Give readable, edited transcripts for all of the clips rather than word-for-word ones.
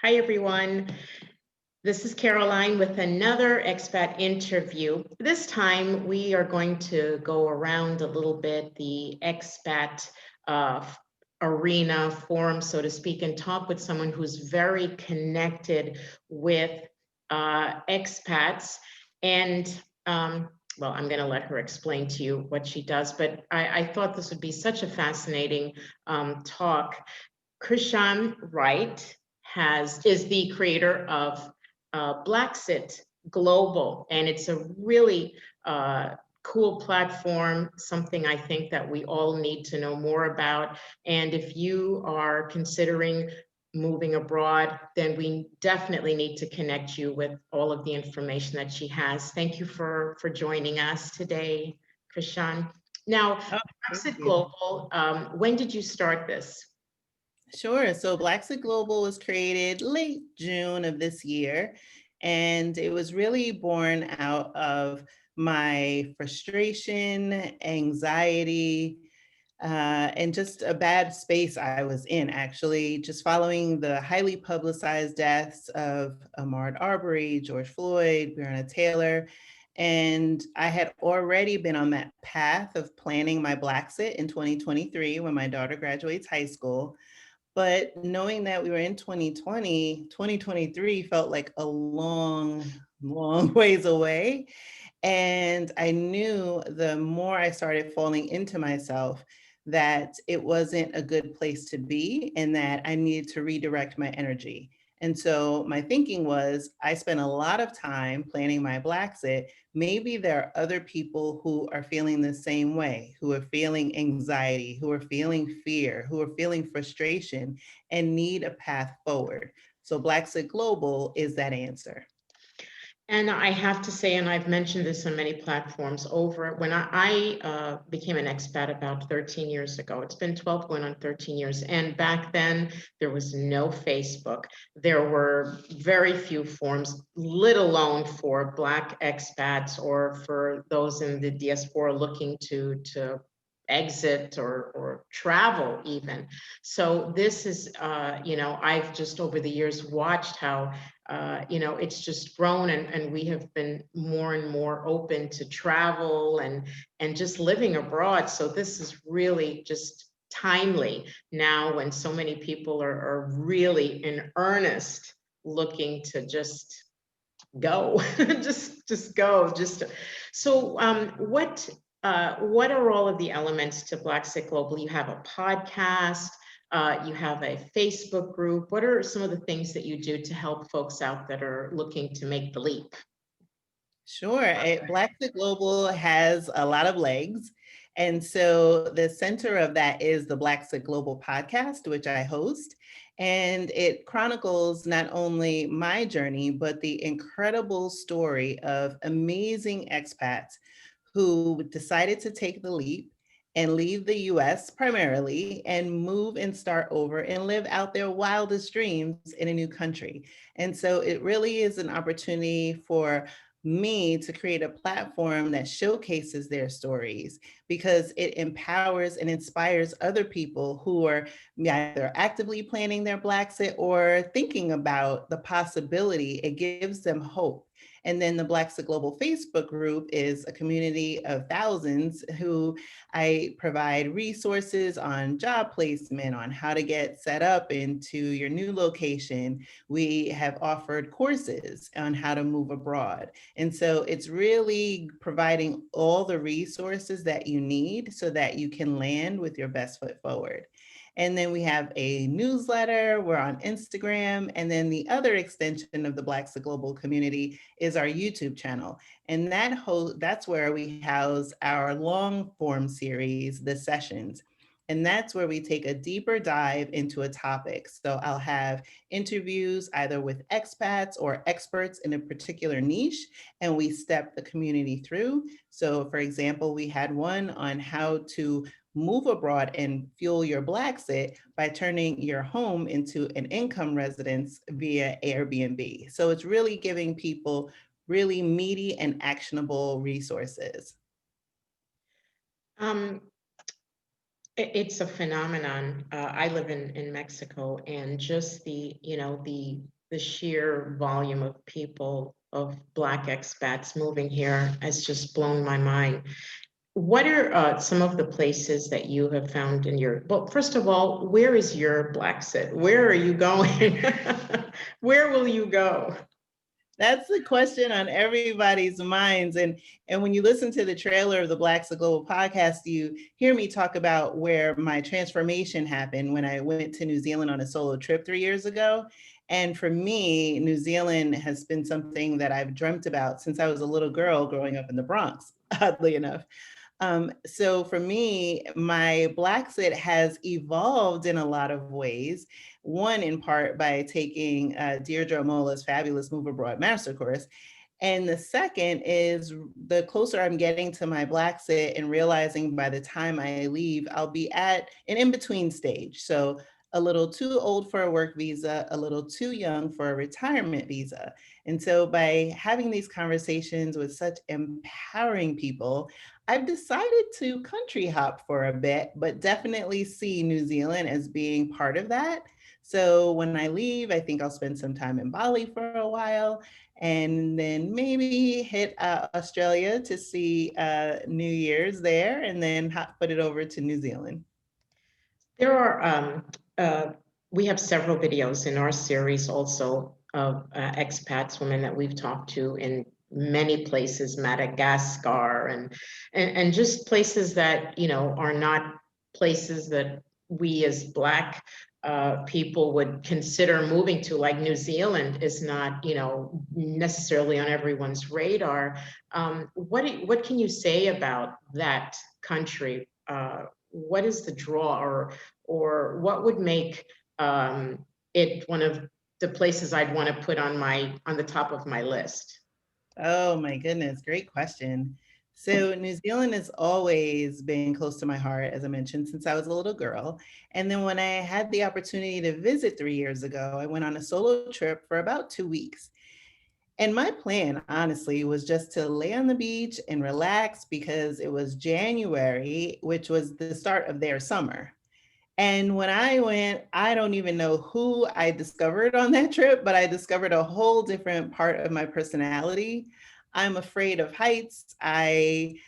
Hi, everyone. This is Caroline with another expat interview. This time, we are going to go around a little bit the expat uh, arena forum, so to speak, and talk with someone who's very connected with expats. And well, I'm going to let her explain to you what she does, but I thought this would be such a fascinating talk. Chrishan Wright is the creator of Blaxit Global, and it's a really cool platform, something I think that we all need to know more about. And if you are considering moving abroad, then we definitely need to connect you with all of the information that she has. Thank you for joining us today, Chrishan. Now, Oh, thank Blaxit you. Global, when did you start this? Sure. So Blaxit Global was created late June of this year, and it was really born out of my frustration, anxiety, and just a bad space I was in, actually, just following the highly publicized deaths of Ahmaud Arbery, George Floyd, Breonna Taylor. And I had already been on that path of planning my Blaxit in 2023 when my daughter graduates high school. But knowing that we were in 2020, 2023 felt like a long, long ways away. And I knew the more I started falling into myself, that it wasn't a good place to be and that I needed to redirect my energy. And so my thinking was I spent a lot of time planning my Blaxit. Maybe there are other people who are feeling the same way, who are feeling anxiety, who are feeling fear, who are feeling frustration and need a path forward. So Blaxit Global is that answer. And I have to say, and I've mentioned this on many platforms over, when I became an expat about 13 years ago, it's been 12 going on 13 years. And back then, there was no Facebook. There were very few forums, let alone for Black expats or for those in the diaspora looking to exit or travel even. So this is, I've just over the years watched how it's just grown, and we have been more and more open to travel and just living abroad. So this is really just timely now when so many people are really in earnest looking to just go, just go. Just so what are all of the elements to Blaxit Global? You have a podcast, you have a Facebook group. What are some of the things that you do to help folks out that are looking to make the leap? Sure. Blaxit Global has a lot of legs. And so the center of that is the Blaxit Global podcast, which I host. And it chronicles not only my journey, but the incredible story of amazing expats who decided to take the leap and leave the US primarily and move and start over and live out their wildest dreams in a new country. And so it really is an opportunity for me to create a platform that showcases their stories because it empowers and inspires other people who are either actively planning their Blaxit or thinking about the possibility. It gives them hope. And then the Blaxit Global Facebook group is a community of thousands who I provide resources on job placement, on how to get set up into your new location. We have offered courses on how to move abroad. And so it's really providing all the resources that you need so that you can land with your best foot forward. And then we have a newsletter, we're on Instagram, and then the other extension of the Blaxit Global community is our YouTube channel. And that's where we house our long form series, the sessions. And that's where we take a deeper dive into a topic. So I'll have interviews either with expats or experts in a particular niche, and we step the community through. So, for example, we had one on how to move abroad and fuel your Blaxit by turning your home into an income residence via Airbnb. So it's really giving people really meaty and actionable resources. Um, It's a phenomenon. I live in Mexico, and just the sheer volume of people, of Black expats moving here has just blown my mind. What are some of the places that you have found in your, well, first of all, where is your Blaxit? Where are you going? Where will you go? That's the question on everybody's minds. And when you listen to the trailer of the Blaxit Global podcast, you hear me talk about where my transformation happened when I went to New Zealand on a solo trip 3 years ago. And for me, New Zealand has been something that I've dreamt about since I was a little girl growing up in the Bronx, oddly enough. So for me, my Blaxit has evolved in a lot of ways. One, in part by taking Deirdre Amola's fabulous Move Abroad Master Course. And the second is the closer I'm getting to my Blaxit and realizing by the time I leave, I'll be at an in-between stage. So a little too old for a work visa, a little too young for a retirement visa. And so by having these conversations with such empowering people, I've decided to country hop for a bit, but definitely see New Zealand as being part of that. So when I leave, I think I'll spend some time in Bali for a while and then maybe hit Australia to see New Year's there and then put it over to New Zealand. There are, uh, we have several videos in our series also of expats, women that we've talked to in many places, Madagascar, and just places that, are not places that we as Black people would consider moving to, like New Zealand is not, necessarily on everyone's radar. What can you say about that country? What is the draw, or what would make it one of the places I'd want to put on the top of my list? Oh my goodness, great question. So New Zealand has always been close to my heart, as I mentioned, since I was a little girl. And then when I had the opportunity to visit 3 years ago, I went on a solo trip for about 2 weeks. And my plan, honestly, was just to lay on the beach and relax because it was January, which was the start of their summer. And when I went, I don't even know who I discovered on that trip, but I discovered a whole different part of my personality. I'm afraid of heights. I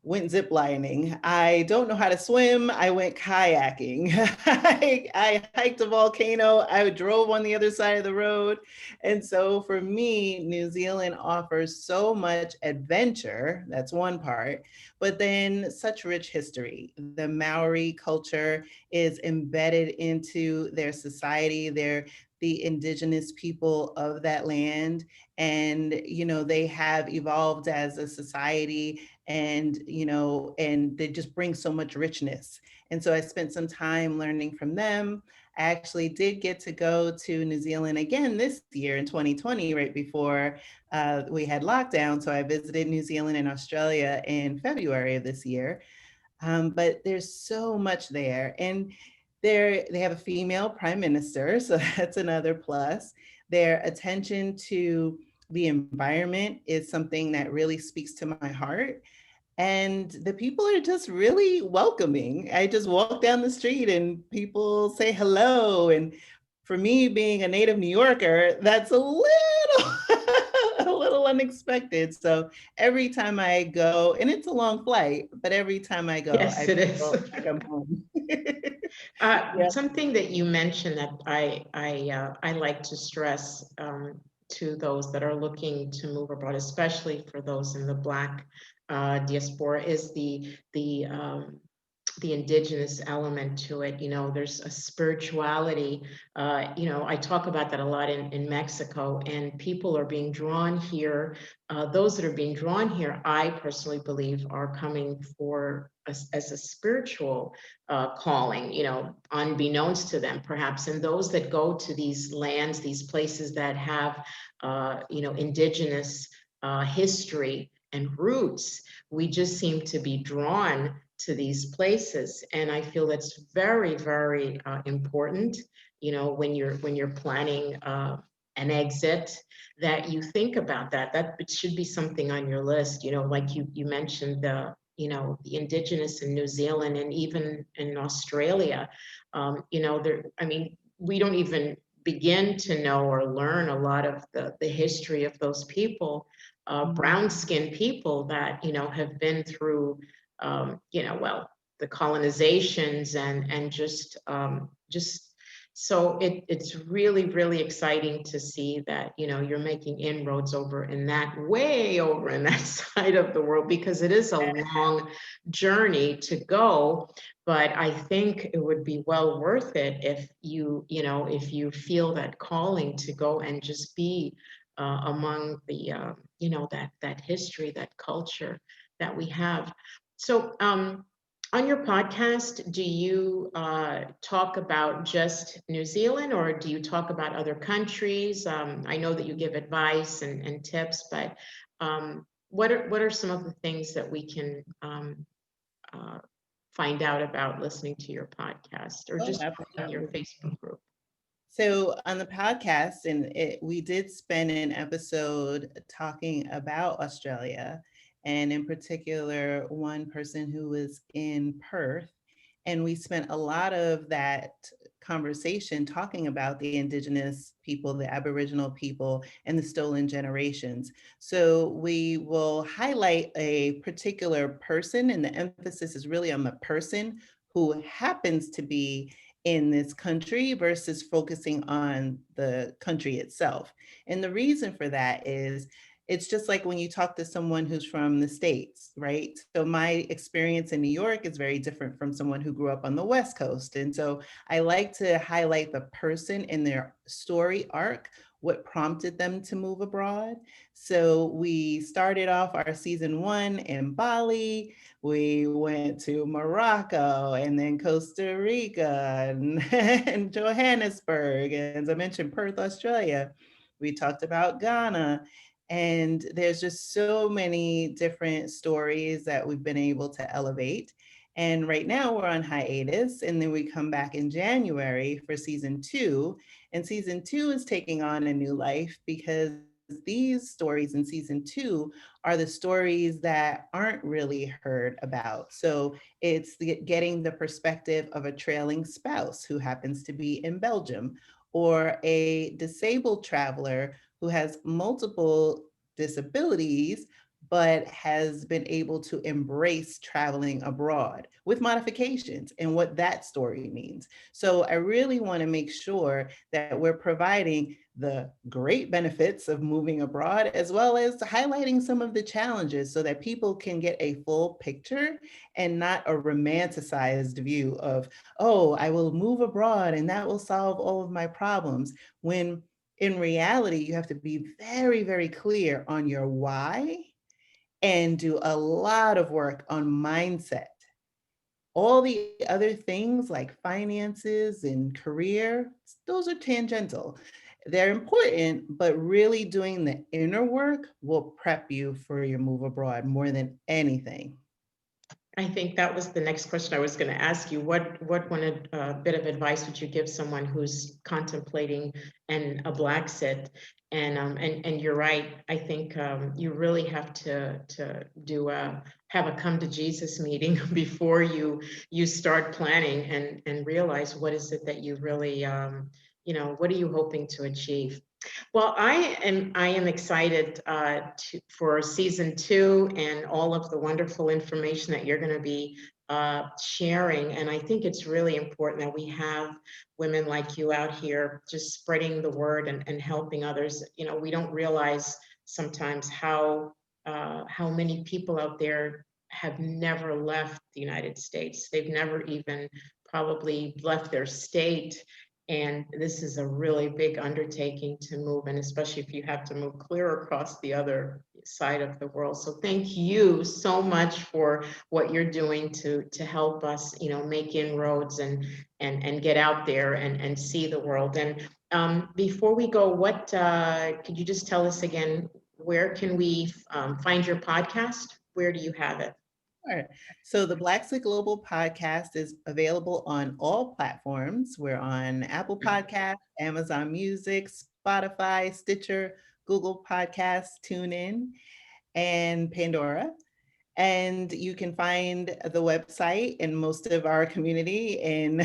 went ziplining. I don't know how to swim. I went kayaking. I hiked a volcano. I drove on the other side of the road. And so for me, New Zealand offers so much adventure. That's one part, but then such rich history. The Maori culture is embedded into their society. They're the indigenous people of that land. And, they have evolved as a society and they just bring so much richness. And so I spent some time learning from them. I actually did get to go to New Zealand again this year in 2020, right before we had lockdown. So I visited New Zealand and Australia in February of this year. But there's so much there. And they have a female prime minister, so that's another plus. Their attention to the environment is something that really speaks to my heart. And the people are just really welcoming. I just walk down the street and people say hello. And for me, being a native New Yorker, that's a little a little unexpected. So every time I go, and it's a long flight, but every time I go, Yes, I it is. feel like I'm home. Yeah. Something that you mentioned that I like to stress to those that are looking to move abroad, especially for those in the Black diaspora, is the indigenous element to it. There's a spirituality. I talk about that a lot in Mexico, and people are being drawn here. Those that are being drawn here, I personally believe, are coming for as a spiritual calling, unbeknownst to them, perhaps. And those that go to these lands, these places that have, indigenous history and roots, we just seem to be drawn to these places. And I feel that's very, very important, when you're planning an exit, that you think about that. That it should be something on your list, like you mentioned, the indigenous in New Zealand and even in Australia. I mean, we don't even begin to know or learn a lot of the history of those people, brown skinned people that, have been through, well, the colonizations and just so it's really, really exciting to see that, you're making inroads way over in that side of the world, because it is a long journey to go. But I think it would be well worth it if if you feel that calling to go and just be among the, that history, that culture that we have. So, on your podcast, do you talk about just New Zealand, or do you talk about other countries? I know that you give advice and tips, but what are some of the things that we can uh, find out about listening to your podcast, or Oh, just in your absolutely. Facebook group? So on the podcast, we did spend an episode talking about Australia, and in particular, one person who was in Perth. And we spent a lot of that conversation talking about the Indigenous people, the Aboriginal people, and the stolen generations. So we will highlight a particular person, and the emphasis is really on the person who happens to be in this country versus focusing on the country itself. And the reason for that is it's just like when you talk to someone who's from the States, right? So my experience in New York is very different from someone who grew up on the West Coast. And so I like to highlight the person in their story arc, what prompted them to move abroad. So we started off our season 1 in Bali. We went to Morocco and then Costa Rica and Johannesburg. And as I mentioned, Perth, Australia. We talked about Ghana. And there's just so many different stories that we've been able to elevate. And right now we're on hiatus, and then we come back in January for season 2. And season 2 is taking on a new life because these stories in season 2 are the stories that aren't really heard about. So it's getting the perspective of a trailing spouse who happens to be in Belgium, or a disabled traveler who has multiple disabilities but has been able to embrace traveling abroad with modifications and what that story means. So I really want to make sure that we're providing the great benefits of moving abroad, as well as highlighting some of the challenges so that people can get a full picture and not a romanticized view of, oh, I will move abroad and that will solve all of my problems. When in reality, you have to be very, very clear on your why and do a lot of work on mindset. All the other things like finances and career, those are tangential. They're important, but really doing the inner work will prep you for your move abroad more than anything. I think that was the next question I was going to ask you. What one bit of advice would you give someone who's contemplating a Blaxit? And you're right. I think you really have to have a come to Jesus meeting before you start planning and realize what is it that you really what are you hoping to achieve? Well, I am excited for season 2 and all of the wonderful information that you're going to be sharing. And I think it's really important that we have women like you out here just spreading the word and helping others. We don't realize sometimes how many people out there have never left the United States. They've never even probably left their state, and this is a really big undertaking to move, and especially if you have to move clear across the other side of the world. So thank you so much for what you're doing to help us, make inroads and get out there and see the world. And before we go, what could you just tell us again, where can we find your podcast? Where do you have it? Sure. So the Blaxit Global podcast is available on all platforms. We're on Apple Podcasts, Amazon Music, Spotify, Stitcher, Google Podcasts, TuneIn, and Pandora. And you can find the website and most of our community in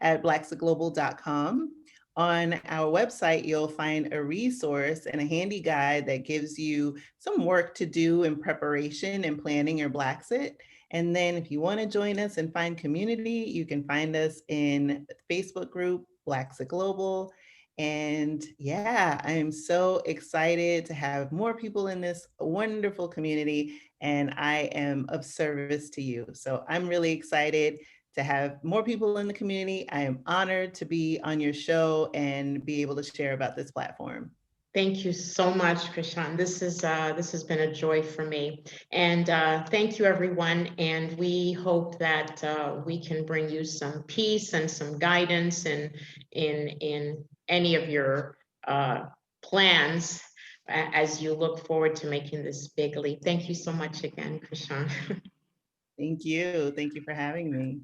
at blaxitglobal.com. On our website, you'll find a resource and a handy guide that gives you some work to do in preparation and planning your Blaxit. And then if you want to join us and find community, you can find us in the Facebook group, Blaxit Global. And yeah, I am so excited to have more people in this wonderful community, and I am of service to you. So I'm really excited to have more people in the community. I am honored to be on your show and be able to share about this platform. Thank you so much, Chrishan. This has been a joy for me. And thank you, everyone. And we hope that we can bring you some peace and some guidance in any of your plans as you look forward to making this big leap. Thank you so much again, Chrishan. Thank you. Thank you for having me.